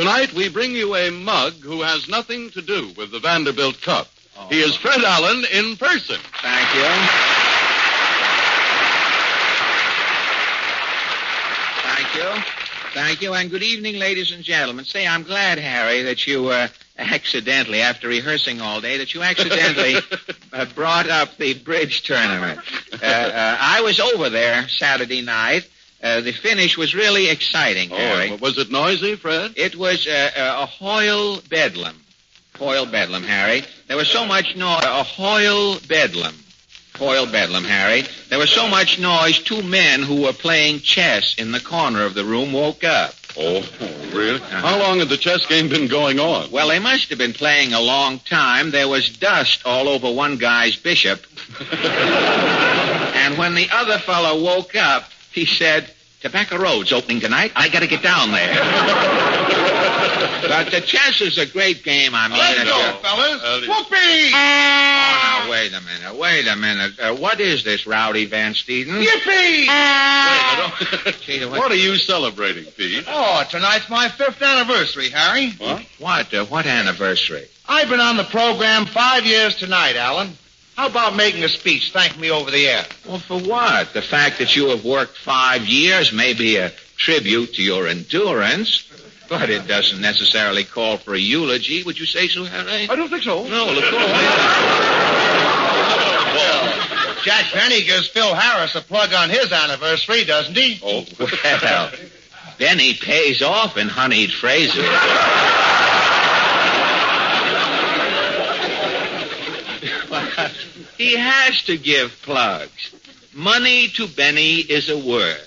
Tonight, we bring you a mug who has nothing to do with the Vanderbilt Cup. Oh. He is Fred Allen in person. Thank you. Thank you, and good evening, ladies and gentlemen. Say, I'm glad, Harry, that you accidentally, after rehearsing all day, that you accidentally brought up the bridge tournament. I was over there Saturday night. The finish was really exciting, Harry. Was it noisy, Fred? It was a Hoyle bedlam. Hoyle bedlam, Harry. There was so much noise. A Hoyle bedlam. Hoyle bedlam, Harry. There was so much noise, two men who were playing chess in the corner of the room woke up. Oh, really? How long had the chess game been going on? Well, they must have been playing a long time. There was dust all over one guy's bishop. And when the other fellow woke up, he said, Tobacco Road's opening tonight. I got to get down there. But the chess is a great game. I mean, let's go, fellas. Whoopee! Oh, now, wait a minute. What is this, Rowdy Van Steeden? Yippee! What are you celebrating, Pete? Oh, tonight's my 5th anniversary, Harry. What? What anniversary? I've been on the program 5 years tonight, Alan. How about making a speech thanking me over the air? Well, for what? The fact that you have worked 5 years may be a tribute to your endurance, but it doesn't necessarily call for a eulogy. Would you say so, Harry? I don't think so. No, of course. Well, Jack Benny gives Phil Harris a plug on his anniversary, doesn't he? Oh, well, Benny pays off in honeyed phrases. He has to give plugs. Money to Benny is a word,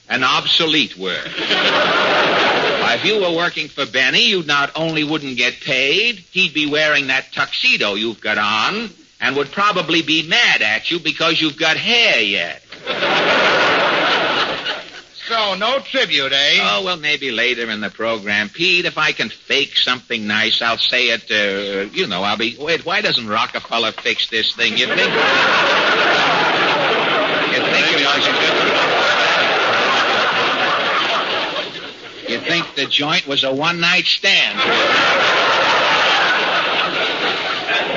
an obsolete word. If you were working for Benny, you not only wouldn't get paid, he'd be wearing that tuxedo you've got on and would probably be mad at you because you've got hair yet. So, no tribute, eh? Oh, well, maybe later in the program. Pete, if I can fake something nice, I'll say it, I'll be... Wait, why doesn't Rockefeller fix this thing? You think it was... You think the joint was a one-night stand?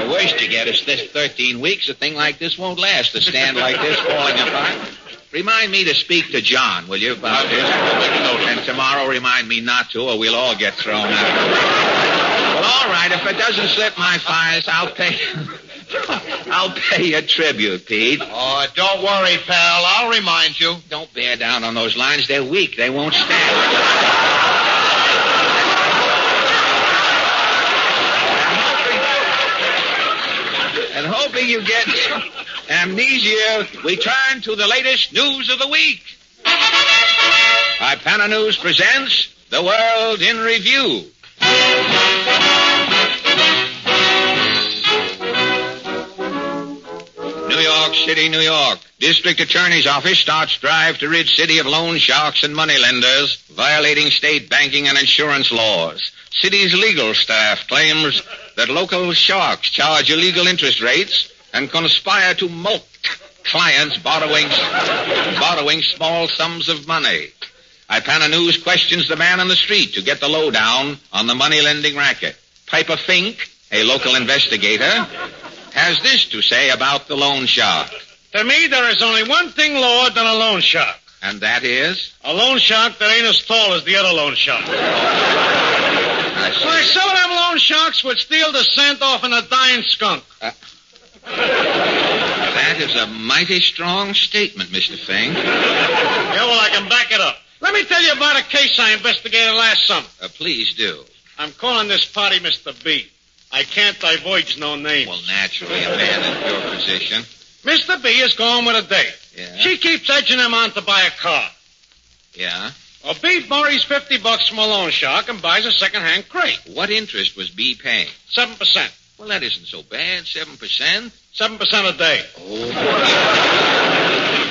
The worst you get is this 13 weeks. A thing like this won't last. A stand like this falling apart. Remind me to speak to John, will you, about this? And tomorrow remind me not to, or we'll all get thrown out. Well, all right. If it doesn't slip my fingers, I'll pay a tribute, Pete. Oh, don't worry, pal. I'll remind you. Don't bear down on those lines. They're weak. They won't stand. And hoping you get amnesia, we turn to the latest news of the week. Ipana News presents The World in Review. New York City, New York. District Attorney's Office starts drive to rid city of loan sharks and moneylenders, violating state banking and insurance laws. City's legal staff claims that local sharks charge illegal interest rates and conspire to mulct clients borrowing small sums of money. Ipana News questions the man on the street to get the lowdown on the money-lending racket. Piper Fink, a local investigator, has this to say about the loan shark. To me, there is only one thing lower than a loan shark. And that is? A loan shark that ain't as tall as the other loan shark. Why, some of them loan sharks would steal the scent off in a dying skunk. That is a mighty strong statement, Mr. Fink. Yeah, well, I can back it up. Let me tell you about a case I investigated last summer. Please do. I'm calling this party Mr. B. I can't divulge no names. Well, naturally, a man in your position. Mr. B is going with a date. Yeah. She keeps edging him on to buy a car. Yeah? Well, B borrows $50 from a loan shark and buys a second-hand crate. What interest was B paying? 7%. Well, that isn't so bad. 7%? 7% a day. Oh.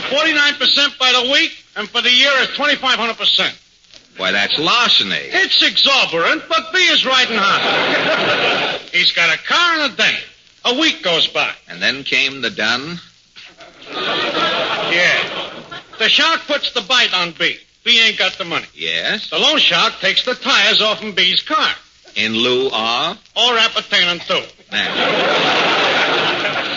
49% by the week, and for the year it's 2,500%. Why, that's larceny. It's exorbitant, but B is riding hard. He's got a car and a date. A week goes by. And then came the done? Yeah. The shark puts the bite on B. B ain't got the money. Yes? The loan shark takes the tires off in B's car. In lieu of? Or appertaining to.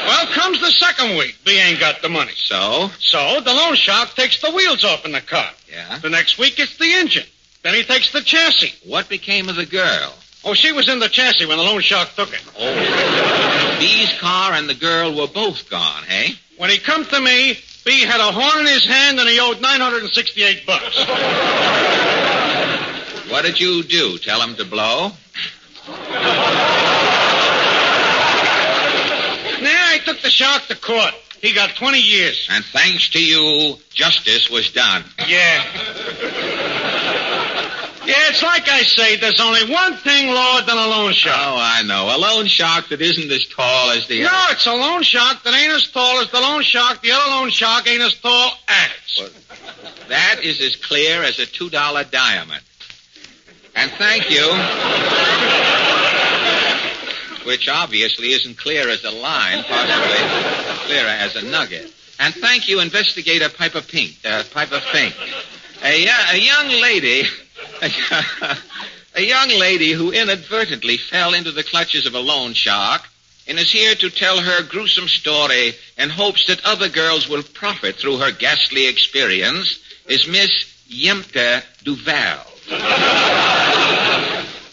Well, comes the second week. B ain't got the money. So? So the loan shark takes the wheels off in the car. Yeah? The next week it's the engine. Then he takes the chassis. What became of the girl? Oh, she was in the chassis when the loan shark took it. Oh. B's car and the girl were both gone, hey? When he come to me, B had a horn in his hand and he owed $968. What did you do? Tell him to blow? I took the shark to court. He got 20 years. And thanks to you, justice was done. Yeah. Yeah, it's like I say, there's only one thing lower than a loan shark. Oh, I know. A loan shark that isn't as tall as the No, other. it's a loan shark that ain't as tall as the loan shark. The other loan shark ain't as tall as. Well, that is as clear as a $2 diamond. And thank you. Which obviously isn't clear as a line, possibly clearer as a nugget. And thank you, Investigator Piper Fink. A young lady... A young lady who inadvertently fell into the clutches of a loan shark and is here to tell her gruesome story in hopes that other girls will profit through her ghastly experience is Miss Yemta Duval.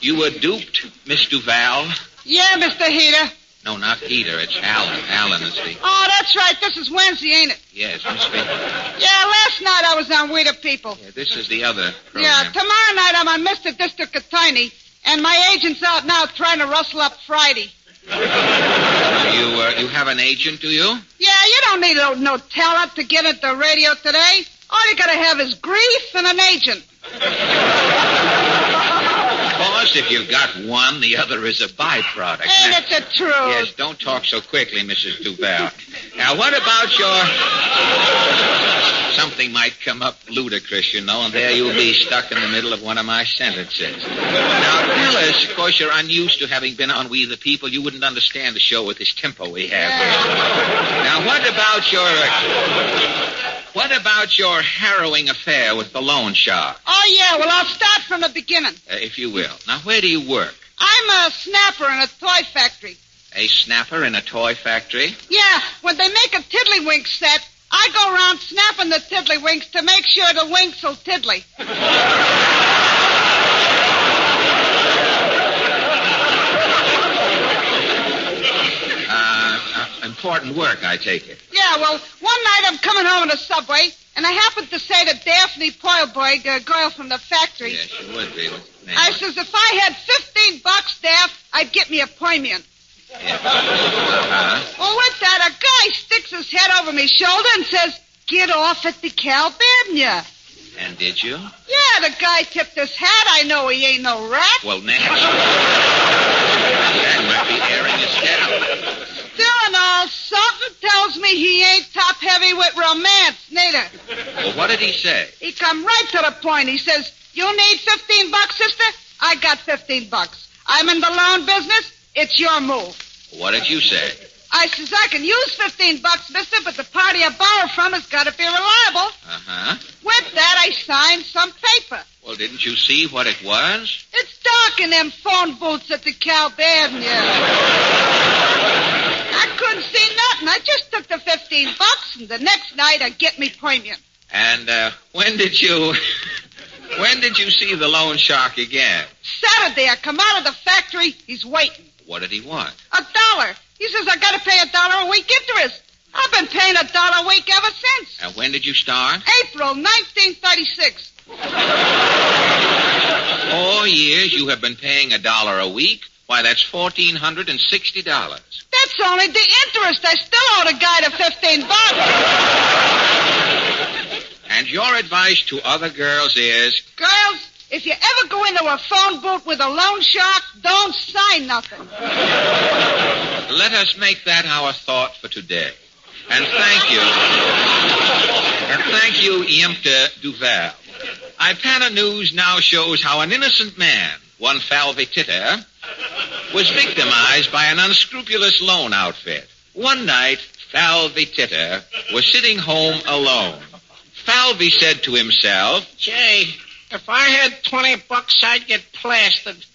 You were duped, Miss Duval? Yeah, Mr. Heater. No, not Peter. It's Alan. Alan is the... Oh, that's right. This is Wednesday, ain't it? Yes, Mr. Yeah, last night I was on We the People. Yeah, this is the other program. Yeah, tomorrow night I'm on Mr. District Attorney, and my agent's out now trying to rustle up Friday. You have an agent, do you? Yeah, you don't need no talent to get into radio today. All you gotta have is grief and an agent. Of course, if you've got one, the other is a byproduct. Ain't it the truth? Yes, don't talk so quickly, Mrs. Duval. Now, what about your... Something might come up ludicrous, you know, and there you'll be stuck in the middle of one of my sentences. Now, tell us, of course, you're unused to having been on We the People. You wouldn't understand the show with this tempo we have. Yeah. Now, what about your harrowing affair with the loan shark? Oh, yeah, well, I'll start from the beginning. If you will. Now, where do you work? I'm a snapper in a toy factory. A snapper in a toy factory? Yeah, when they make a tiddlywink set, I go around snapping the tiddlywinks to make sure the winks will tiddly. Important work, I take it. Yeah, well, one night I'm coming home in the subway, and I happened to say to Daphne Poilberg, a girl from the factory. Yes, you would be. I says, if I had $15, Daph, I'd get me a premium. Yeah. Well, with that, a guy sticks his head over my shoulder and says, get off at the Calbania. And did you? Yeah, the guy tipped his hat. I know he ain't no rat. Well, naturally. That might be airing his cap. Still and all, something tells me he ain't top heavy with romance, neither. Well, what did he say? He come right to the point. He says, you need $15, sister? I got $15. I'm in the loan business. It's your move. What did you say? I says, I can use $15, mister, but the party I borrow from has got to be reliable. Uh-huh. With that, I signed some paper. Well, didn't you see what it was? It's dark in them phone booths at the Calbania. I couldn't see nothing. I just took the $15, and the next night I get me premium. And when did you see the loan shark again? Saturday, I come out of the factory. He's waiting. What did he want? $1. He says I got to pay $1 a week interest. I've been paying $1 a week ever since. And when did you start? April 1936. 4 years you have been paying $1 a week? Why, that's $1,460. That's only the interest. I still owe the guy the $15. And your advice to other girls is? Girls, if you ever go into a phone booth with a loan shark, don't sign nothing. Let us make that our thought for today. And thank you. And thank you, Yemta Duval. Ipana News now shows how an innocent man, one Falvey Titter, was victimized by an unscrupulous loan outfit. One night, Falvey Titter was sitting home alone. Falvey said to himself, Jay, if I had $20, I'd get plastered.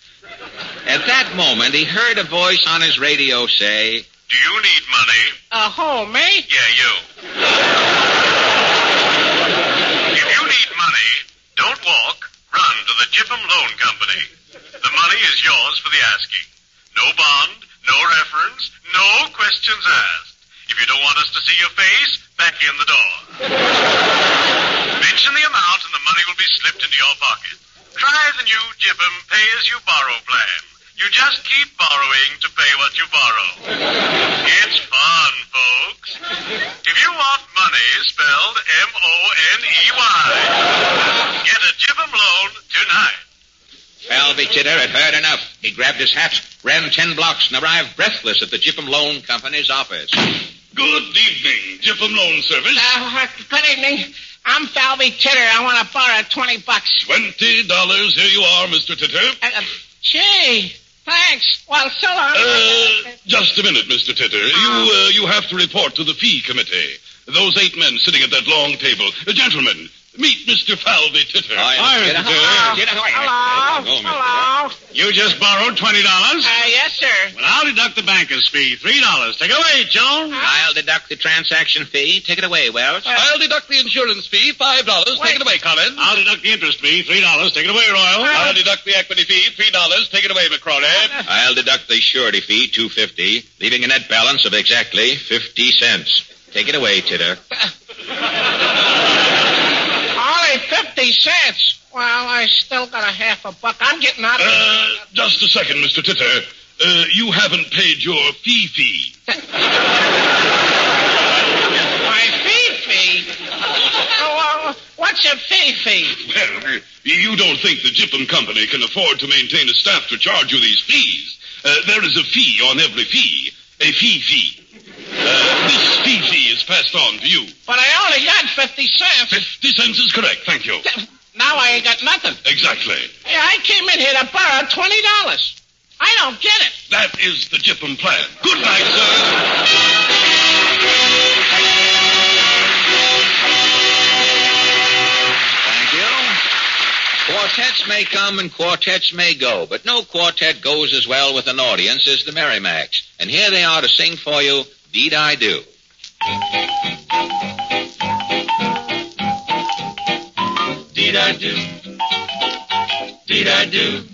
At that moment, he heard a voice on his radio say, Do you need money? Who, me? Yeah, you. If you need money, don't walk. Run to the Gypum Loan Company. The money is yours for the asking. No bond, no reference, no questions asked. If you don't want us to see your face, back in the door. Mention the amount and the money will be slipped into your pocket. Try the new Gypum pay-as-you-borrow plan. You just keep borrowing to pay what you borrow. It's fun, folks. If you want money spelled M-O-N-E-Y, get a Gypum loan tonight. Falvey Titter had heard enough. He grabbed his hat, ran 10 blocks, and arrived breathless at the Gypum Loan Company's office. Good evening, Gypum Loan Service. Good evening. I'm Falvey Titter. I want to borrow $20. $20. Here you are, Mr. Titter. Gee, thanks. Well, so long. Just a minute, Mr. Titter. You have to report to the fee committee. Those 8 men sitting at that long table. Gentlemen, meet Mr. Falvey Titter. Hello. You just borrowed $20? Yes, sir. Well, I'll deduct the banker's fee, $3. Take it away, Joan. I'll deduct the transaction fee. Take it away, Wells. I'll deduct the insurance fee, $5. Take it away, Collins. I'll deduct the interest fee, $3. Take it away, Royal. I'll deduct the equity fee, $3. Take it away, McCrawley. I'll deduct the surety fee, $2.50, leaving a net balance of exactly 50 cents. Take it away, Titter. Only 50 cents. Well, I still got a half a buck. I'm getting out of here. Just a second, Mr. Titter. You haven't paid your fee. My fee? Oh, what's a fee? Well, you don't think the Gypum Company can afford to maintain a staff to charge you these fees. There is a fee on every fee. A fee. This fee is passed on to you. But I only got 50 cents. 50 cents is correct, thank you. Now I ain't got nothing. Exactly. Hey, I came in here to borrow $20. I don't get it. That is the Gypum plan. Good night, sir. Thank you. Quartets may come and quartets may go, but no quartet goes as well with an audience as the Merrimacks. And here they are to sing for you, Deed I Do. Deed I do. Deed I do.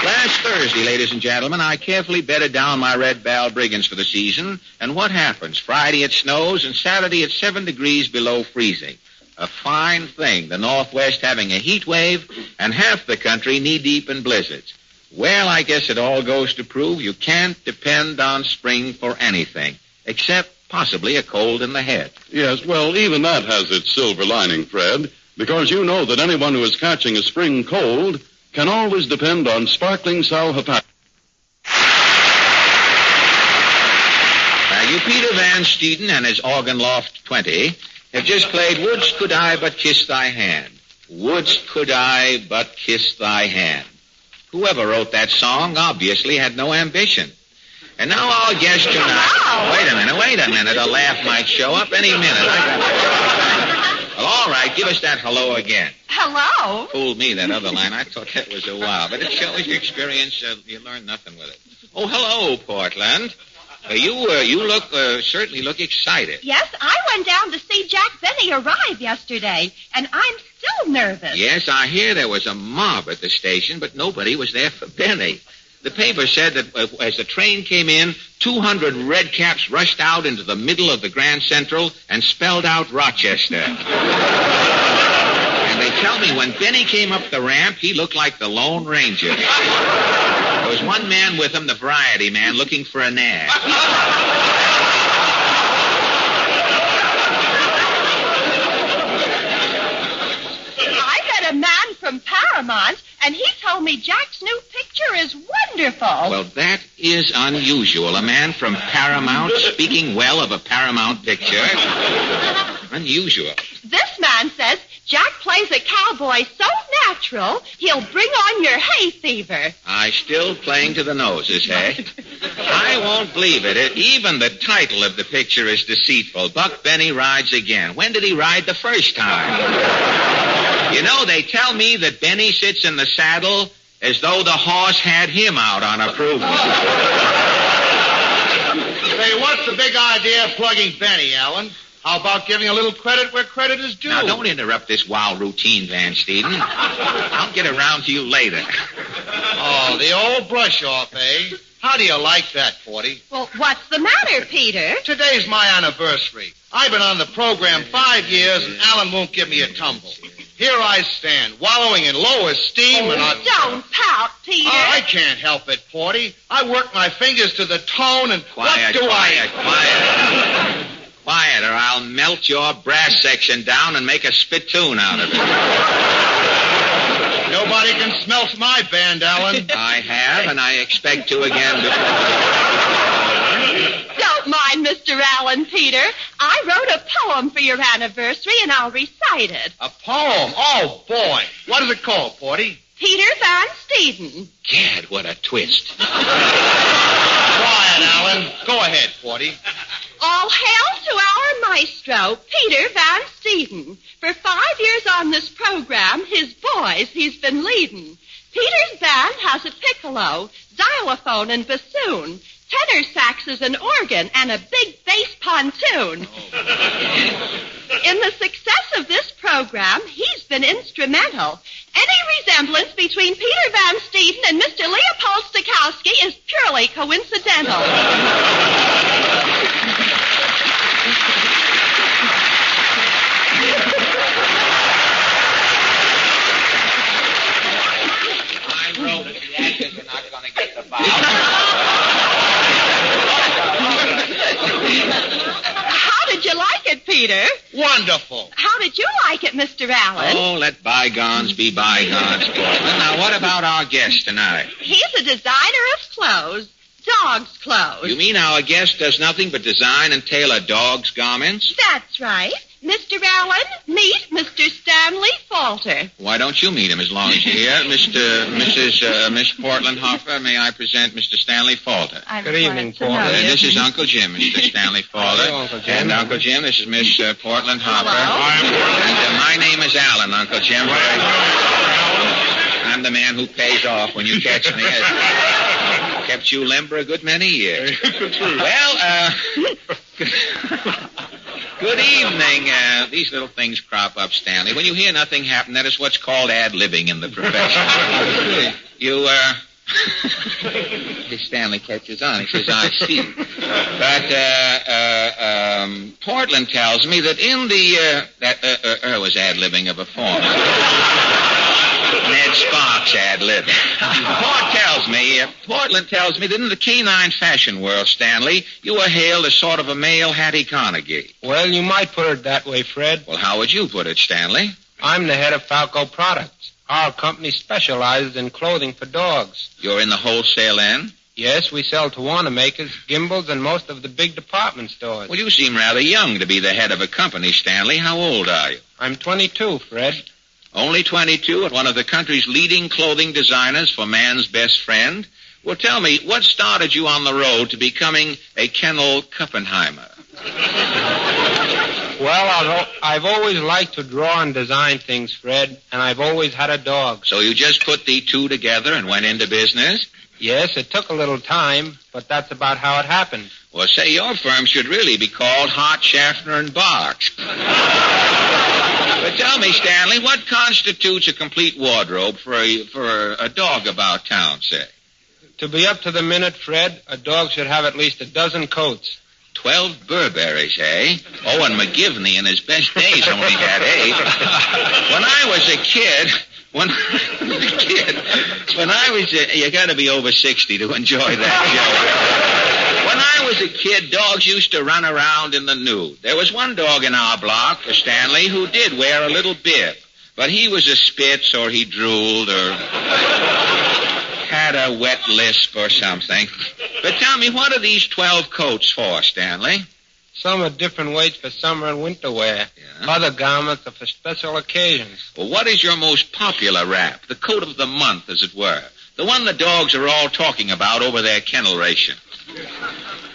Last Thursday, ladies and gentlemen, I carefully bedded down my red balbriggans for the season, and what happens? Friday it snows, and Saturday it's 7 degrees below freezing. A fine thing, the Northwest having a heat wave, and half the country knee-deep in blizzards. Well, I guess it all goes to prove you can't depend on spring for anything, except possibly a cold in the head. Yes, well, even that has its silver lining, Fred, because you know that anyone who is catching a spring cold can always depend on sparkling Sal Hepatic. Now, you Peter Van Steeden and his Organ Loft 20 have just played Wouldst Could I But Kiss Thy Hand. Wouldst Could I But Kiss Thy Hand. Whoever wrote that song obviously had no ambition. And now our guest tonight... Wait a minute. A laugh might show up any minute. Well, all right, give us that hello again. Hello? Fooled me, that other line. I thought that was a wow. But it shows your experience. You learn nothing with it. Oh, hello, Portland. You certainly look excited. Yes, I went down to see Jack Benny arrive yesterday, and I'm still nervous. Yes, I hear there was a mob at the station, but nobody was there for Benny. The paper said that as the train came in, 200 redcaps rushed out into the middle of the Grand Central and spelled out Rochester. And they tell me when Benny came up the ramp, he looked like the Lone Ranger. There was one man with him, the variety man, looking for a nag. I met a man from Paramount, and he told me Jack's new picture is wonderful. Well, that is unusual. A man from Paramount speaking well of a Paramount picture. Unusual. This man says Jack plays a cowboy so natural, he'll bring on your hay fever. I still playing to the noses, hey? I won't believe it. Even the title of the picture is deceitful. Buck Benny rides again. When did he ride the first time? You know, they tell me that Benny sits in the saddle as though the horse had him out on approval. Say, what's the big idea of plugging Benny, Alan? How about giving a little credit where credit is due? Now, don't interrupt this wild routine, Van Steeden. I'll get around to you later. Oh, the old brush-off, eh? How do you like that, Porty? Well, what's the matter, Peter? Today's my anniversary. I've been on the program 5 years, and Alan won't give me a tumble. Here I stand, wallowing in low esteem, and Don't pout, Peter. Oh, I can't help it, Porty. I work my fingers to the tone, and Quiet, quiet. Quiet, or I'll melt your brass section down and make a spittoon out of it. Nobody can smelt my band, Alan. I have, and I expect to again before. Don't mind Mr. Allen, Peter. I wrote a poem for your anniversary, and I'll recite it. A poem? Oh, boy. What is it called, Porty? Peter Van Steeden. Gad, what a twist. Quiet, Alan. Go ahead, Porty. All hail to our maestro, Peter Van Steeden. For 5 years on this program, his boys he's been leading. Peter's band has a piccolo, xylophone, and bassoon, tenor saxes, an organ, and a big bass pontoon. In the success of this program, he's been instrumental. Any resemblance between Peter Van Steeden and Mr. Leopold Stokowski is purely coincidental. I wrote it. The actors are not going to get the bow. How did you like it, Peter? Wonderful. How did you like it, Mr. Allen? Oh, let bygones be bygones, Portland. Now, what about our guest tonight? He's a designer of clothes. Dog's clothes. You mean our guest does nothing but design and tailor dogs' garments? That's right. Mr. Allen, meet Mr. Stanley Falter. Why don't you meet him as long as you're here? Miss Portland Hoffa, may I present Mr. Stanley Falter? Good evening, Portland. This is Uncle Jim, Mr. Stanley Falter. Hello, Uncle Jim. And Uncle Jim, this is Miss Portland Hoffa. Hello. And my name is Allen, Uncle Jim. I'm the man who pays off when you catch me. Kept you limber a good many years. Well, good evening. These little things crop up, Stanley. When you hear nothing happen, that is what's called ad-libbing in the profession. Stanley catches on. He says, I see. But Portland tells me that in the... was ad-libbing of a form. Ned Sparks ad-libbing. Portland tells me that in the canine fashion world, Stanley, you are hailed as sort of a male Hattie Carnegie. Well, you might put it that way, Fred. Well, how would you put it, Stanley? I'm the head of Falco Products. Our company specializes in clothing for dogs. You're in the wholesale end? Yes, we sell to Wanamaker's, Gimbel's, and most of the big department stores. Well, you seem rather young to be the head of a company, Stanley. How old are you? I'm 22, Fred. Only 22 and one of the country's leading clothing designers for man's best friend? Well, tell me, what started you on the road to becoming a Kennel Kuppenheimer? Well, I've always liked to draw and design things, Fred, and I've always had a dog. So you just put the two together and went into business? Yes, it took a little time, but that's about how it happened. Well, say, your firm should really be called Hart, Schaffner, and Box. But tell me, Stanley, what constitutes a complete wardrobe for a dog about town, say? To be up to the minute, Fred, a dog should have at least a dozen coats. 12 Burberrys, eh? Oh, and McGivney in his best days only had 8. When I was a kid, you gotta be over 60 to enjoy that joke. When I was a kid, dogs used to run around in the nude. There was one dog in our block, Stanley, who did wear a little bib. But he was a spitz, or he drooled, or had a wet lisp or something. But tell me, what are these 12 coats for, Stanley? Some are different weights for summer and winter wear. Yeah. Other garments are for special occasions. Well, what is your most popular wrap? The coat of the month, as it were. The one the dogs are all talking about over their kennel ration.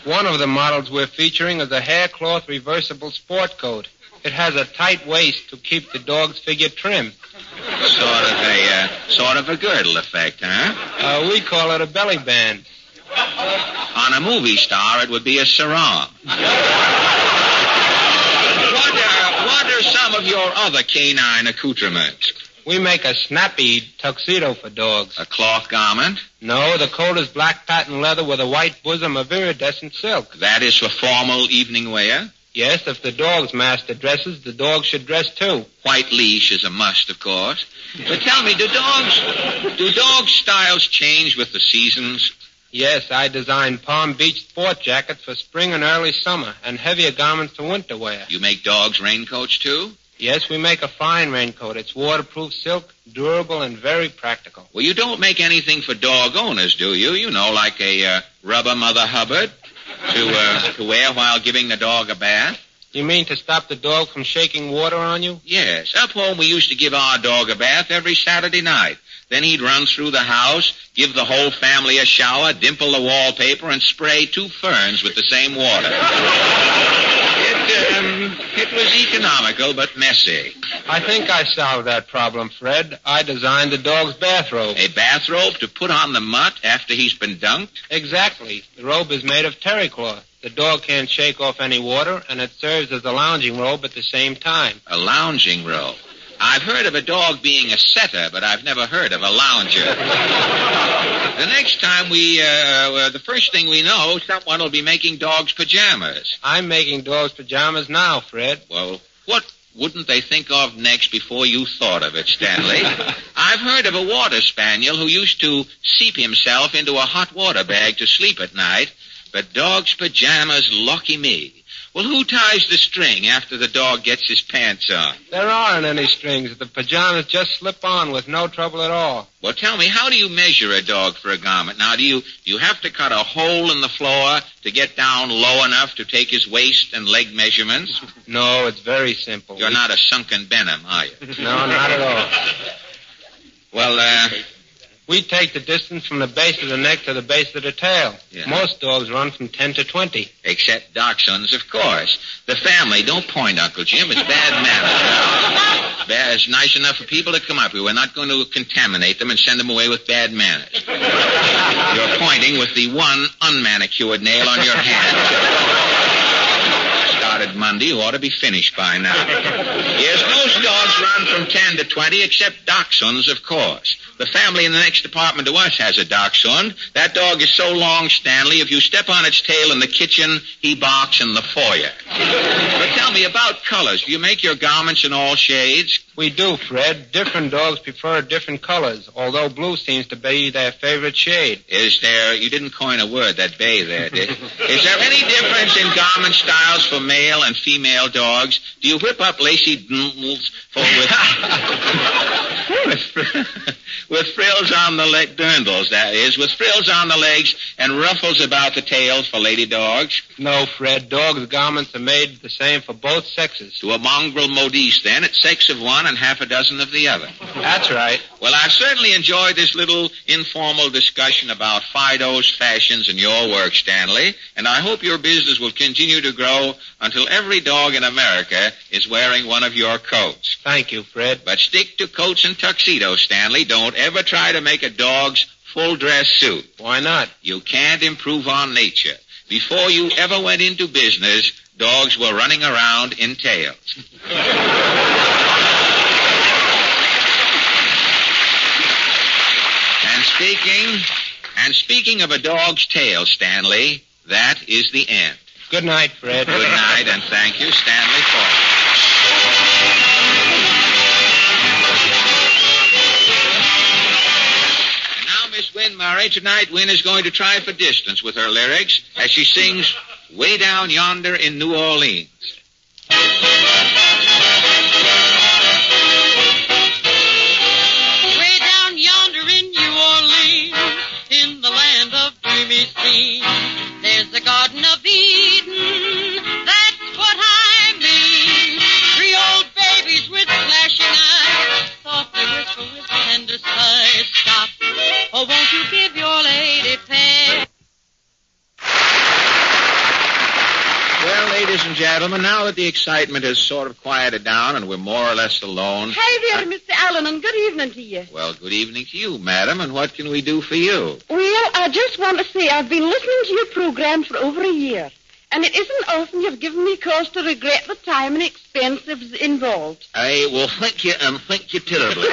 One of the models we're featuring is a haircloth reversible sport coat. It has a tight waist to keep the dog's figure trim. Sort of a girdle effect, huh? We call it a belly band. On a movie star, it would be a sarong. What are some of your other canine accoutrements? We make a snappy tuxedo for dogs. A cloth garment? No, the coat is black patent leather with a white bosom of iridescent silk. That is for formal evening wear? Yes, if the dog's master dresses, the dog should dress too. White leash is a must, of course. But tell me, do dog styles change with the seasons? Yes, I designed Palm Beach sport jackets for spring and early summer, and heavier garments for winter wear. You make dogs' raincoats, too? Yes, we make a fine raincoat. It's waterproof silk, durable, and very practical. Well, you don't make anything for dog owners, do you? You know, like a rubber Mother Hubbard to wear while giving the dog a bath? You mean to stop the dog from shaking water on you? Yes. Up home, we used to give our dog a bath every Saturday night. Then he'd run through the house, give the whole family a shower, dimple the wallpaper, and spray 2 ferns with the same water. It was economical, but messy. I think I solved that problem, Fred. I designed the dog's bathrobe. A bathrobe to put on the mutt after he's been dunked? Exactly. The robe is made of terry cloth. The dog can't shake off any water, and it serves as a lounging robe at the same time. A lounging robe? I've heard of a dog being a setter, but I've never heard of a lounger. The next time the first thing we know, someone will be making dogs' pajamas. I'm making dogs' pajamas now, Fred. Well, what wouldn't they think of next before you thought of it, Stanley? I've heard of a water spaniel who used to seep himself into a hot water bag to sleep at night, but dogs' pajamas, lucky me. Well, who ties the string after the dog gets his pants on? There aren't any strings. The pajamas just slip on with no trouble at all. Well, tell me, how do you measure a dog for a garment? Now, do you have to cut a hole in the floor to get down low enough to take his waist and leg measurements? No, it's very simple. You're not a sunken Benham, are you? No, not at all. Well, we take the distance from the base of the neck to the base of the tail. Yeah. Most dogs run from 10 to 20. Except dachshunds, of course. The family, don't point, Uncle Jim. It's bad manners. It's nice enough for people to come up here. We're not going to contaminate them and send them away with bad manners. You're pointing with the one unmanicured nail on your hand. Started Monday, you ought to be finished by now. Yes, most dogs run from 10 to 20, except dachshunds, of course. The family in the next apartment to us has a dachshund. That dog is so long, Stanley, if you step on its tail in the kitchen, he barks in the foyer. But tell me about colors. Do you make your garments in all shades? We do, Fred. Different dogs prefer different colors, although blue seems to be their favorite shade. You didn't coin a word, that bay there, did? Is there any difference in garment styles for male and female dogs? Do you whip up lacy dundles with frills on the leg, dirndles, that is, with frills on the legs and ruffles about the tails for lady dogs? No, Fred. Dogs' garments are made the same for both sexes. To a mongrel modiste, then, at sex of one and half a dozen of the other. That's right. Well, I've certainly enjoyed this little informal discussion about Fido's fashions and your work, Stanley, and I hope your business will continue to grow until every dog in America is wearing one of your coats. Thank you, Fred. But stick to coats and tuxedos, Stanley. Don't ever try to make a dog's full-dress suit. Why not? You can't improve on nature. Before you ever went into business, dogs were running around in tails. And speaking of a dog's tail, Stanley, that is the end. Good night, Fred. Good night, and thank you, Stanley Ford. And now, Miss Wynn Murray, tonight Wynn is going to try for distance with her lyrics as she sings Way Down Yonder in New Orleans. Way down yonder in New Orleans, in the land of dreamy scenes, there's the Garden of Eden that gentlemen, now that the excitement has sort of quieted down and we're more or less alone... Hi there, Mr. Allen, and good evening to you. Well, good evening to you, madam, and what can we do for you? Well, I just want to say I've been listening to your program for over a year, and it isn't often you've given me cause to regret the time and expense involved. I will thank you terribly.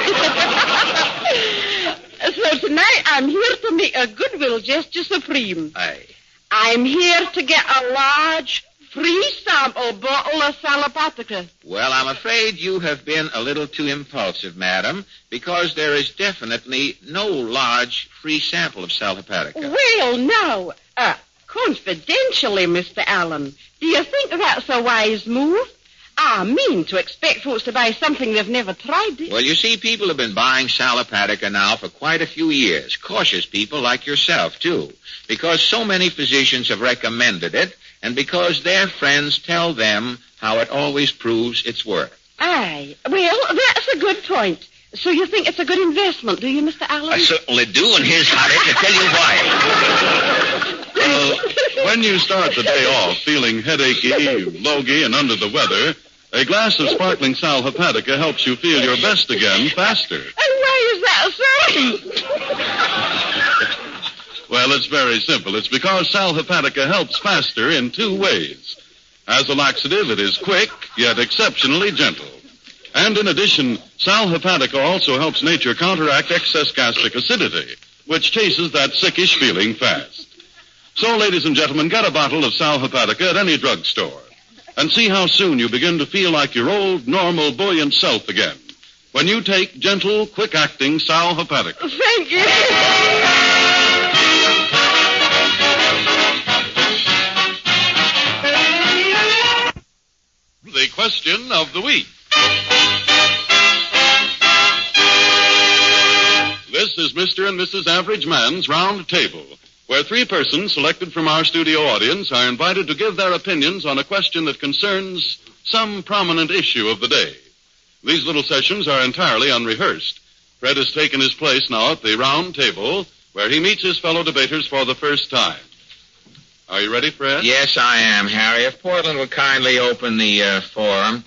So tonight I'm here to make a goodwill gesture supreme. Aye. I'm here to get a large, free sample bottle of Salapatica. Well, I'm afraid you have been a little too impulsive, madam, because there is definitely no large free sample of Salapatica. Well, now, confidentially, Mr. Allen, do you think that's a wise move? I mean to expect folks to buy something they've never tried it. Well, you see, people have been buying Salapatica now for quite a few years. Cautious people like yourself, too. Because so many physicians have recommended it, and because their friends tell them how it always proves its worth. Aye. Well, that's a good point. So you think it's a good investment, do you, Mr. Allen? I certainly do, and here's how to tell you why. When you start the day off feeling headachy, logy, and under the weather, a glass of sparkling Sal Hepatica helps you feel your best again faster. And why is that so? Well, it's very simple. It's because Sal Hepatica helps faster in two ways. As a laxative, it is quick, yet exceptionally gentle. And in addition, Sal Hepatica also helps nature counteract excess gastric acidity, which chases that sickish feeling fast. So, ladies and gentlemen, get a bottle of Sal Hepatica at any drugstore and see how soon you begin to feel like your old, normal, buoyant self again when you take gentle, quick-acting Sal Hepatica. Thank you. The question of the week. This is Mr. and Mrs. Average Man's Round Table, where three persons selected from our studio audience are invited to give their opinions on a question that concerns some prominent issue of the day. These little sessions are entirely unrehearsed. Fred has taken his place now at the round table, where he meets his fellow debaters for the first time. Are you ready, Fred? Yes, I am, Harry. If Portland would kindly open the forum.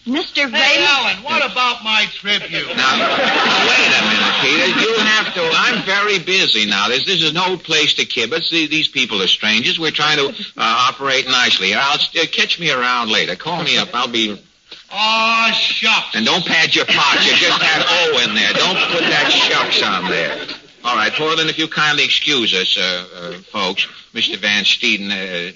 Mr. Raymond. Hey, Alan, what about my tribute? Now, wait a minute, Peter. You have to. I'm very busy now. This is no place to kibitz. These people are strangers. We're trying to operate nicely. Catch me around later. Call me up. I'll be... Oh, shucks. And don't pad your pots. You just had O in there. Don't put that shucks on there. All right, Portland, if you kindly excuse us, folks. Mr. Van Steeden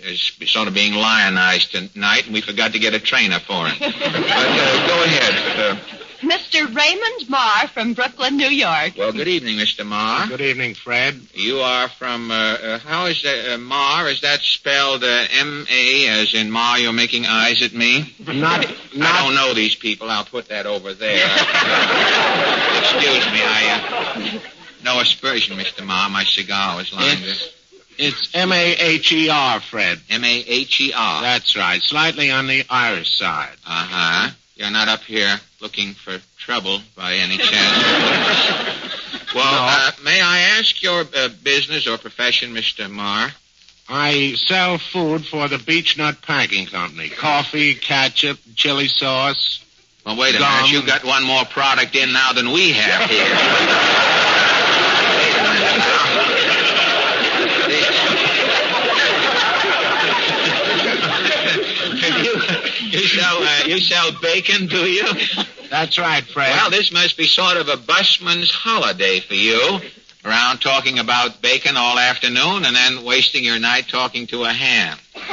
is sort of being lionized tonight, and we forgot to get a trainer for him. But go ahead. Mr. Raymond Marr from Brooklyn, New York. Well, good evening, Mr. Marr. Good evening, Fred. You are from, how is that, Marr? Is that spelled M-A, as in Marr, you're making eyes at me? Not. I don't know these people. I'll put that over there. Excuse me, no aspersion, Mr. Marr. My cigar was lying there. It's M-A-H-E-R, Fred. M-A-H-E-R. That's right. Slightly on the Irish side. Uh-huh. You're not up here looking for trouble by any chance? Well, No. May I ask your business or profession, Mr. Marr? I sell food for the Beechnut Packing Company. Coffee, ketchup, chili sauce. Well, wait a Gum. minute. You've got one more product in now than we have here. Wait a minute now. You sell bacon, do you? That's right, Fred. Well, this must be sort of a busman's holiday for you. Around talking about bacon all afternoon and then wasting your night talking to a ham. But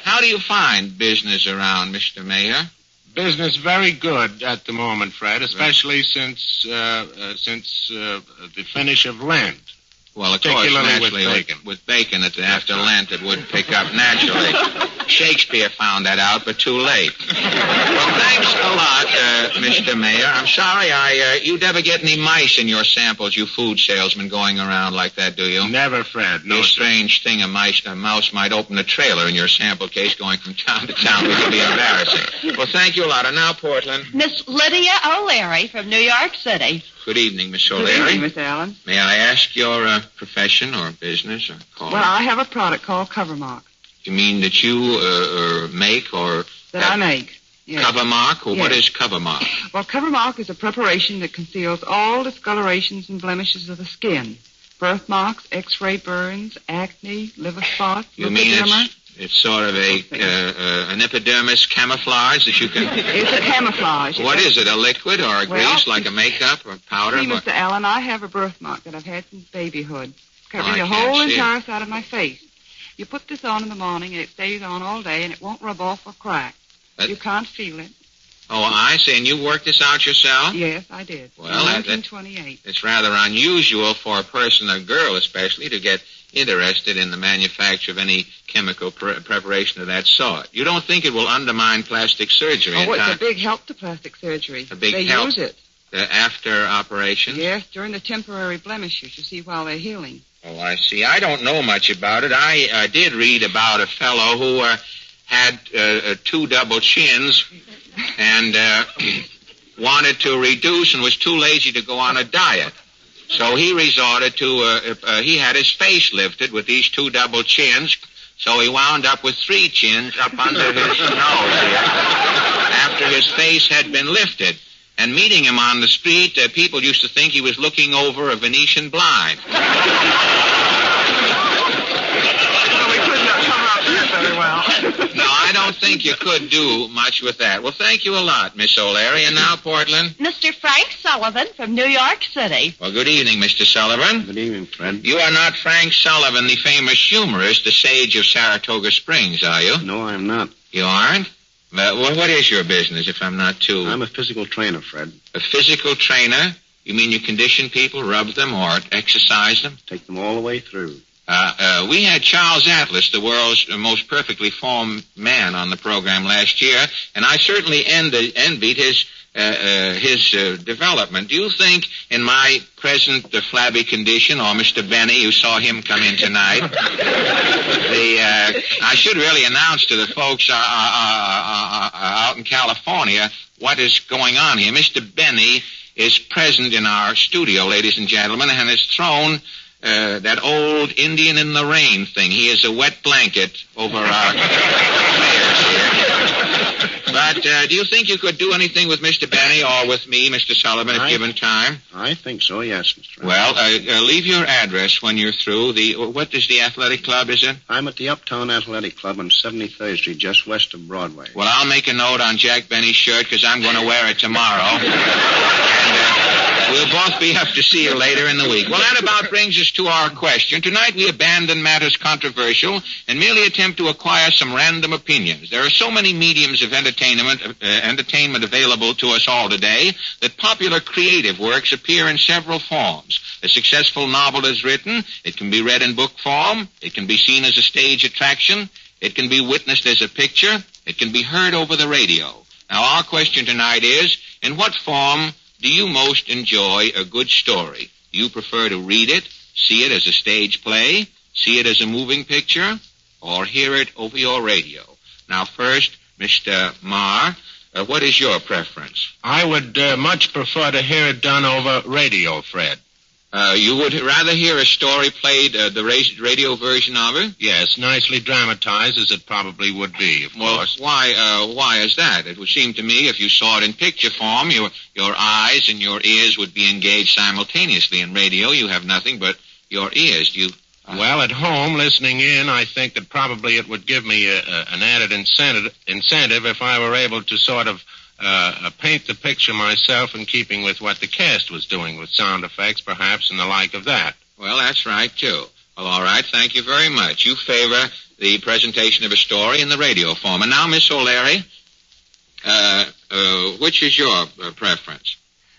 how do you find business around, Mr. Mayor? Business very good at the moment, Fred, especially since the finish of Lent. Well, of course, Particularly naturally, with bacon. With bacon, after Lent, it would pick up naturally. Shakespeare found that out, but too late. Well, thanks a lot, Mr. Mayor. I'm sorry you never get any mice in your samples, you food salesmen going around like that, do you? Never, Fred. No, a sir. strange thing, a mouse might open a trailer in your sample case going from town to town, which would be embarrassing. Well, thank you a lot. And now, Portland. Miss Lydia O'Leary from New York City. Good evening, Miss Good O'Leary. evening, Mr. Allen. May I ask your profession or business or call? Well, I have a product called Covermark. You mean that you make or... That I make, yes. Cover mark? Or Yes. what is cover mark? Well, cover mark is a preparation that conceals all discolorations and blemishes of the skin. Birthmarks, X-ray burns, acne, liver spots, You mean lipedema. it's sort of an epidermis camouflage that you can... It's a camouflage. What is it, a liquid or a Well, grease, like a makeup or powder? See, Mr. Allen, I have a birthmark that I've had since babyhood, covering I the can't whole see it. entire side of my face. You put this on in the morning, and it stays on all day, and it won't rub off or crack. You can't feel it. Oh, I see. And you worked this out yourself? Yes, I did. Well, in 1928. It's rather unusual for a person, a girl especially, to get interested in the manufacture of any chemical preparation of that sort. You don't think it will undermine plastic surgery? Oh, it's a big help to plastic surgery. A big they help? use it. After operation? Yes, during the temporary blemishes, you see, while they're healing. Oh, I see. I don't know much about it. I did read about a fellow who had two double chins and wanted to reduce and was too lazy to go on a diet. So he resorted to, he had his face lifted with these two double chins, so he wound up with three chins up under his nose here after his face had been lifted. And meeting him on the street, people used to think he was looking over a Venetian blind. Well, we could not cover up here very well. No, I don't think you could do much with that. Well, thank you a lot, Miss O'Leary. And now, Portland. Mr. Frank Sullivan from New York City. Well, good evening, Mr. Sullivan. Good evening, Fred. You are not Frank Sullivan, the famous humorist, the sage of Saratoga Springs, are you? No, I'm not. You aren't? What is your business, if I'm not too... I'm a physical trainer, Fred. A physical trainer? You mean you condition people, rub them, or exercise them? Take them all the way through. We had Charles Atlas, the world's most perfectly formed man, on the program last year, and I certainly envied his development. Do you think in my present flabby condition, or Mr. Benny, you saw him come in tonight, I should really announce to the folks out in California what is going on here. Mr. Benny is present in our studio, ladies and gentlemen, and has thrown that old Indian in the rain thing. He is a wet blanket over our players here. But do you think you could do anything with Mr. Benny or with me, Mr. Sullivan, at given time? I think so, yes, Mr. Well, leave your address when you're through. What is the athletic club, is it? I'm at the Uptown Athletic Club on 73rd Street, just west of Broadway. Well, I'll make a note on Jack Benny's shirt because I'm going to wear it tomorrow. And we'll both be up to see you later in the week. Well, that about brings us to our question. Tonight we abandon matters controversial and merely attempt to acquire some random opinions. There are so many mediums of entertainment available to us all today that popular creative works appear in several forms. A successful novel is written. It can be read in book form. It can be seen as a stage attraction. It can be witnessed as a picture. It can be heard over the radio. Now, our question tonight is, in what form do you most enjoy a good story? Do you prefer to read it, see it as a stage play, see it as a moving picture, or hear it over your radio? Now, first, Mr. Marr, what is your preference? I would much prefer to hear it done over radio, Fred. You would rather hear a story played, the radio version of it? Yes, nicely dramatized as it probably would be, of course. Why is that? It would seem to me if you saw it in picture form, your eyes and your ears would be engaged simultaneously. In radio, you have nothing but your ears. Do you... Well, at home, listening in, I think that probably it would give me an added incentive if I were able to sort of paint the picture myself in keeping with what the cast was doing with sound effects, perhaps, and the like of that. Well, that's right, too. Well, all right, thank you very much. You favor the presentation of a story in the radio form. And now, Miss O'Leary, which is your preference?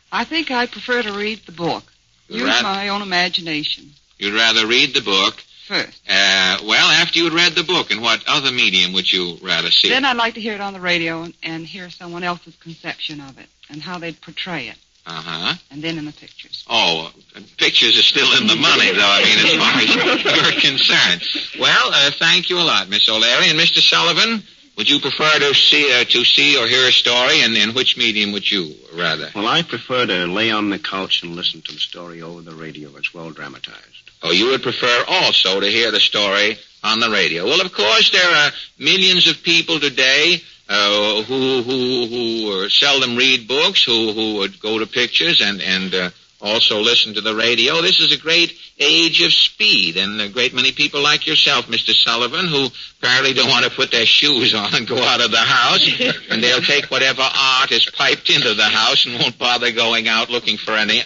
I think I prefer to read the book. Use my own imagination. You'd rather read the book? First. Well, after you'd read the book, in what other medium would you rather see Then it? I'd like to hear it on the radio and hear someone else's conception of it and how they'd portray it. Uh-huh. And then in the pictures. Oh, pictures are still in the money, though, I mean, as far as you're concerned. Well, thank you a lot, Miss O'Leary. And Mr. Sullivan, Would you prefer to see or hear a story, and in which medium would you, rather? Well, I prefer to lay on the couch and listen to the story over the radio. It's well dramatized. Oh, you would prefer also to hear the story on the radio. Well, of course, there are millions of people today who seldom read books, who would go to pictures and also listen to the radio. This is a great age of speed, and a great many people like yourself, Mr. Sullivan, who apparently don't want to put their shoes on and go out of the house, and they'll take whatever art is piped into the house and won't bother going out looking for any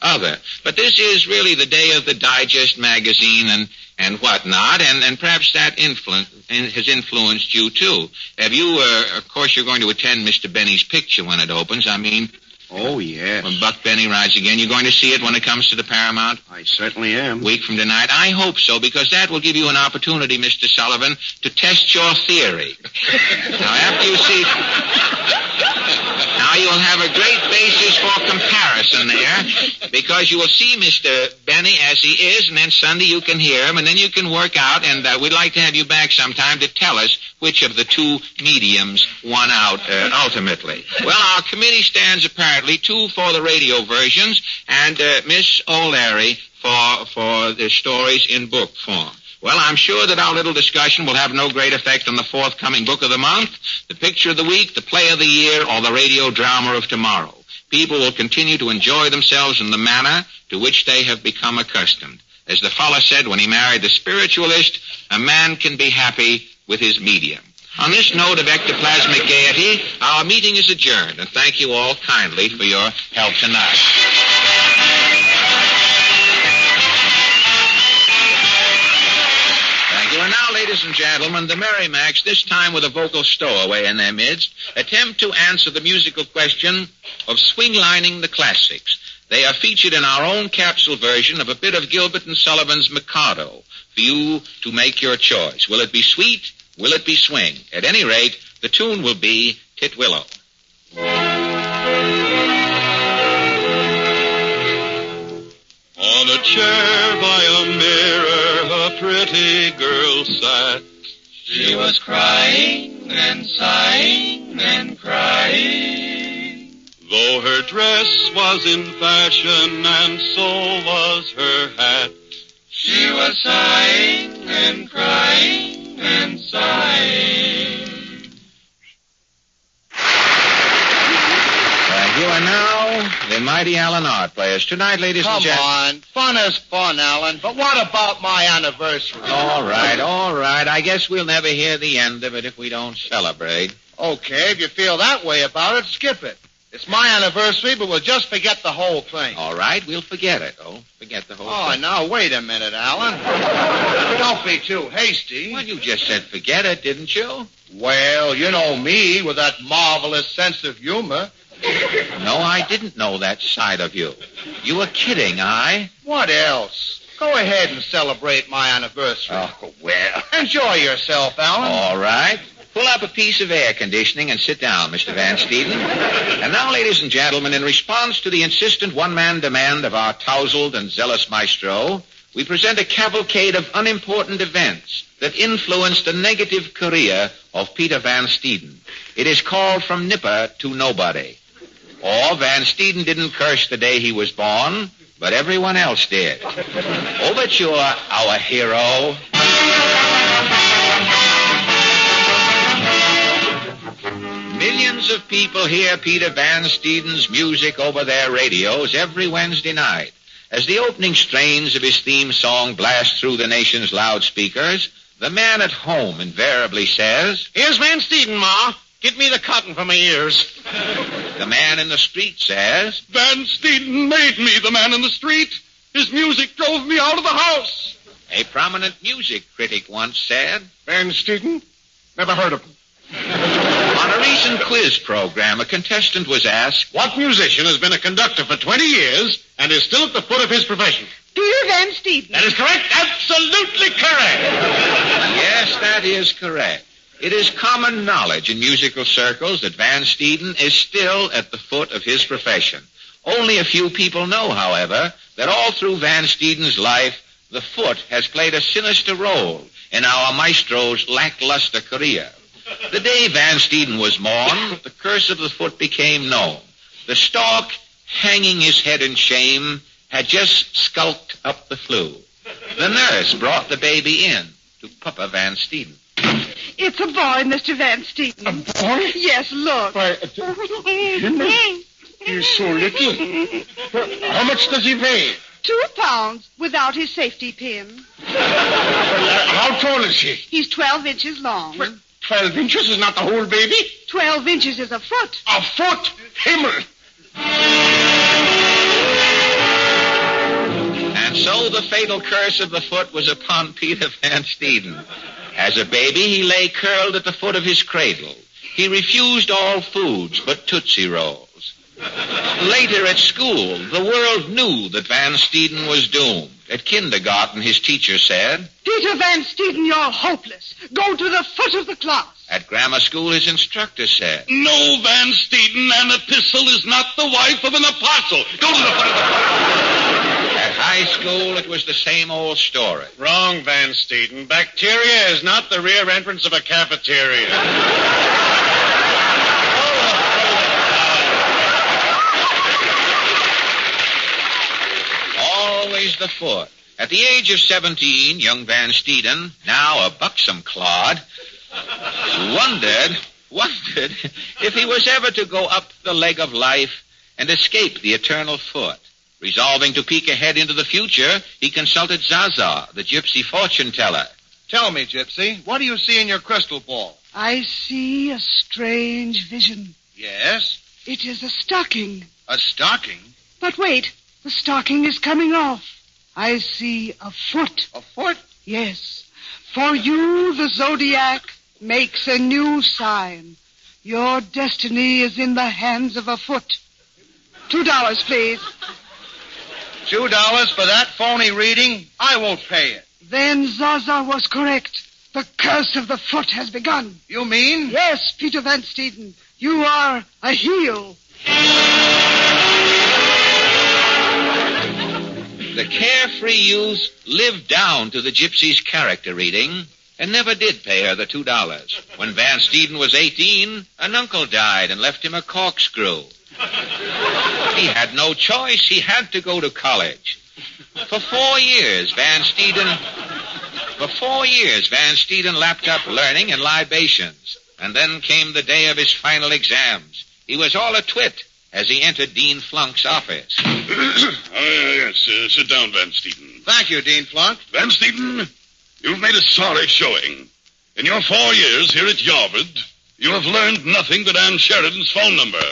other. But this is really the day of the Digest magazine and whatnot, and perhaps that has influenced you, too. Have you, of course, you're going to attend Mr. Benny's picture when it opens. I mean... Oh, yes. When Buck Benny rides again. You're going to see it when it comes to the Paramount? I certainly am. A week from tonight? I hope so, because that will give you an opportunity, Mr. Sullivan, to test your theory. Now, after you see... Now, you'll have a great basis for comparison there, because you will see Mr. Benny as he is, and then Sunday you can hear him, and then you can work out, and we'd like to have you back sometime to tell us which of the two mediums won out ultimately. Well, our committee stands apparently 2 for the radio versions, and Miss O'Leary for the stories in book form. Well, I'm sure that our little discussion will have no great effect on the forthcoming book of the month, the picture of the week, the play of the year, or the radio drama of tomorrow. People will continue to enjoy themselves in the manner to which they have become accustomed. As the fellow said when he married the spiritualist, a man can be happy with his medium. On this note of ectoplasmic gaiety, our meeting is adjourned, and thank you all kindly for your help tonight. And now, ladies and gentlemen, the Merrimacs, this time with a vocal stowaway in their midst, attempt to answer the musical question of swing-lining the classics. They are featured in our own capsule version of a bit of Gilbert and Sullivan's Mikado for you to make your choice. Will it be sweet? Will it be swing? At any rate, the tune will be Titwillow. On a chair by a mirror, a pretty girl sat. She was crying and sighing and crying. Though her dress was in fashion and so was her hat. She was sighing and crying and sighing. You are now the mighty Alan Art Players. Tonight, ladies and gentlemen... Come on. Fun is fun, Alan. But what about my anniversary? All right. I guess we'll never hear the end of it if we don't celebrate. Okay, if you feel that way about it, skip it. It's my anniversary, but we'll just forget the whole thing. All right, we'll forget it. Forget the whole thing. Oh, now, wait a minute, Alan. Don't be too hasty. Well, you just said forget it, didn't you? Well, you know me with that marvelous sense of humor. No, I didn't know that side of you. You were kidding, What else? Go ahead and celebrate my anniversary. Oh, well. Enjoy yourself, Alan. All right. Pull up a piece of air conditioning and sit down, Mr. Van Steeden. And now, ladies and gentlemen, in response to the insistent one-man demand of our tousled and zealous maestro, we present a cavalcade of unimportant events that influenced the negative career of Peter Van Steeden. It is called From Nipper to Nobody. Or Van Steeden didn't curse the day he was born, but everyone else did. Overture, our hero. Millions of people hear Peter Van Steeden's music over their radios every Wednesday night. As the opening strains of his theme song blast through the nation's loudspeakers, the man at home invariably says, "Here's Van Steeden, Ma. Get me the cotton for my ears." The man in the street says, Van Steeden made me the man in the street. His music drove me out of the house. A prominent music critic once said, Van Steeden? Never heard of him. On a recent quiz program, a contestant was asked, What musician has been a conductor for 20 years and is still at the foot of his profession? Peter Van Steeden. That is correct. Absolutely correct. Yes, that is correct. It is common knowledge in musical circles that Van Steeden is still at the foot of his profession. Only a few people know, however, that all through Van Steeden's life, the foot has played a sinister role in our maestro's lackluster career. The day Van Steeden was born, the curse of the foot became known. The stork, hanging his head in shame, had just skulked up the flue. The nurse brought the baby in to Papa Van Steeden. It's a boy, Mr. Van Steeden. A boy? Yes, look. Why, he's so little. How much does he weigh? 2 pounds without his safety pin. How tall is he? He's 12 inches long. 12 inches is not the whole baby? 12 inches is a foot. A foot? Himmel! And so the fatal curse of the foot was upon Peter Van Steeden. As a baby, he lay curled at the foot of his cradle. He refused all foods but Tootsie Rolls. Later at school, the world knew that Van Steeden was doomed. At kindergarten, his teacher said, Peter Van Steeden, you're hopeless. Go to the foot of the class. At grammar school, his instructor said, No, Van Steeden, an epistle is not the wife of an apostle. Go to the foot of the class. At high school, it was the same old story. Wrong, Van Steeden. Bacteria is not the rear entrance of a cafeteria. Always the foot. At the age of 17, young Van Steeden, now a buxom clod, wondered if he was ever to go up the leg of life and escape the eternal foot. Resolving to peek ahead into the future, he consulted Zaza, the gypsy fortune teller. Tell me, Gypsy, what do you see in your crystal ball? I see a strange vision. Yes? It is a stocking. A stocking? But wait, the stocking is coming off. I see a foot. A foot? Yes. For you, the zodiac makes a new sign. Your destiny is in the hands of a foot. $2, please. $2 for that phony reading? I won't pay it. Then Zaza was correct. The curse of the foot has begun. You mean? Yes, Peter Van Steeden. You are a heel. The carefree youth lived down to the gypsy's character reading and never did pay her the $2. When Van Steeden was 18, an uncle died and left him a corkscrew. He had no choice. He had to go to college. For 4 years, Van Steeden lapped up learning and libations. And then came the day of his final exams. He was all a twit as he entered Dean Flunk's office. Yes, sit down, Van Steeden. Thank you, Dean Flunk. Van Steeden, you've made a sorry showing. In your 4 years here at Yarwood, you have learned nothing but Ann Sheridan's phone number.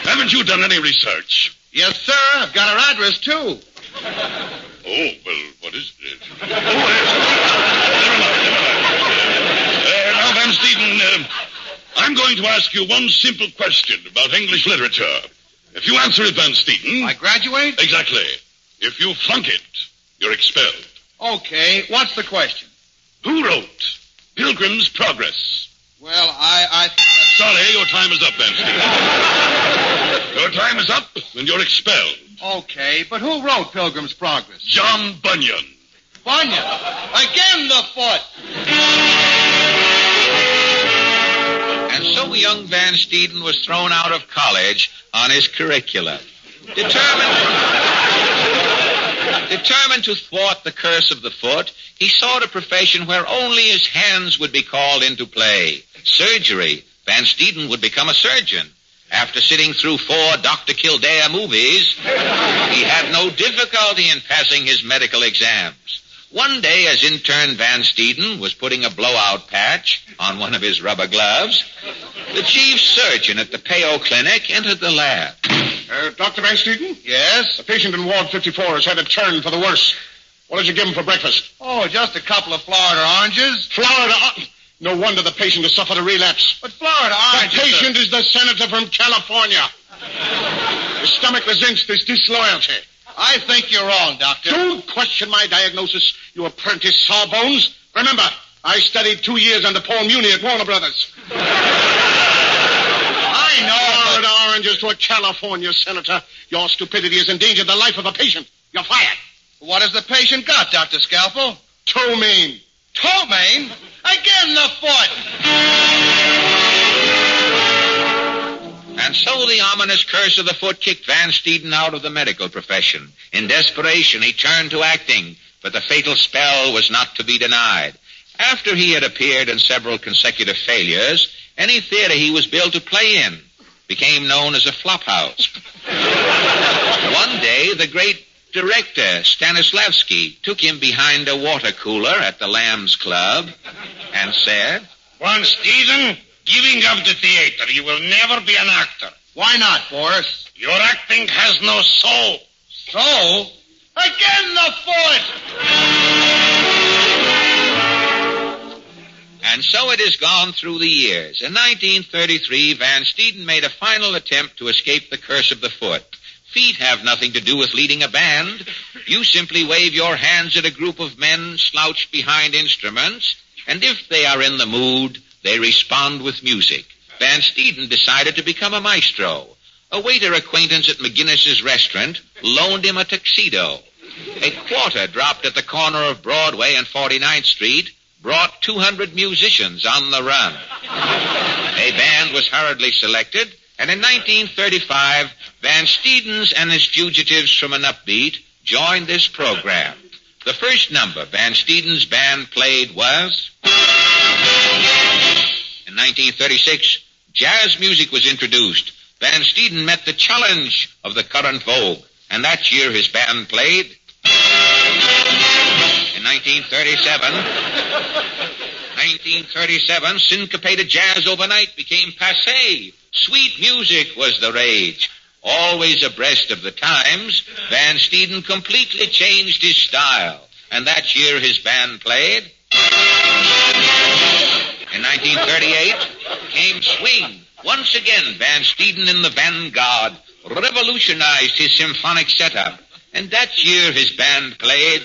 Haven't you done any research? Yes, sir. I've got her address, too. Oh, well, what is it? Oh, yes. Never mind. Now, Van Steeden, I'm going to ask you one simple question about English literature. If you answer it, Van Steeden... I graduate? Exactly. If you flunk it, you're expelled. Okay, what's the question? Who wrote Pilgrim's Progress? Well, I Sorry, your time is up, Van Steeden. Your time is up, and you're expelled. Okay, but who wrote Pilgrim's Progress? John Bunyan. Bunyan? Again the foot! And so young Van Steeden was thrown out of college on his curricula. Determined to thwart the curse of the foot, he sought a profession where only his hands would be called into play. Surgery. Van Steeden would become a surgeon. After sitting through 4 Dr. Kildare movies, he had no difficulty in passing his medical exams. One day, as intern Van Steeden was putting a blowout patch on one of his rubber gloves, the chief surgeon at the Peo Clinic entered the lab. Dr. Van Steeden? Yes? The patient in Ward 54 has had a turn for the worse. What did you give him for breakfast? Oh, just a couple of Florida oranges. Florida... No wonder the patient has suffered a relapse. But Florida oranges... The patient is the senator from California. His stomach resents this disloyalty. I think you're wrong, Doctor. Don't question my diagnosis, you apprentice sawbones. Remember, I studied 2 years under Paul Muni at Warner Brothers. I know. Florida oranges to a California senator. Your stupidity has endangered the life of a patient. You're fired. What has the patient got, Dr. Scalpel? 2 mean. Ptomaine? Again the foot! And so the ominous curse of the foot kicked Van Steeden out of the medical profession. In desperation, he turned to acting, but the fatal spell was not to be denied. After he had appeared in several consecutive failures, any theater he was billed to play in became known as a flophouse. One day, the great director, Stanislavski, took him behind a water cooler at the Lambs Club and said, Van Steeden, giving up the theater. You will never be an actor. Why not, Boris? Your acting has no soul. Soul? Again the foot! And so it has gone through the years. In 1933, Van Steeden made a final attempt to escape the curse of the foot. Feet have nothing to do with leading a band. You simply wave your hands at a group of men slouched behind instruments, and if they are in the mood, they respond with music. Van Steeden decided to become a maestro. A waiter acquaintance at McGinnis's restaurant loaned him a tuxedo. A quarter dropped at the corner of Broadway and 49th Street brought 200 musicians on the run. A band was hurriedly selected, and in 1935, Van Steeden's and his fugitives from an upbeat joined this program. The first number Van Steeden's band played was... In 1936, jazz music was introduced. Van Steeden met the challenge of the current vogue, and that year his band played... In 1937, syncopated jazz overnight became passé. Sweet music was the rage. Always abreast of the times, Van Steeden completely changed his style, and that year his band played... In 1938 came swing. Once again, Van Steeden in the vanguard revolutionized his symphonic setup, and that year his band played...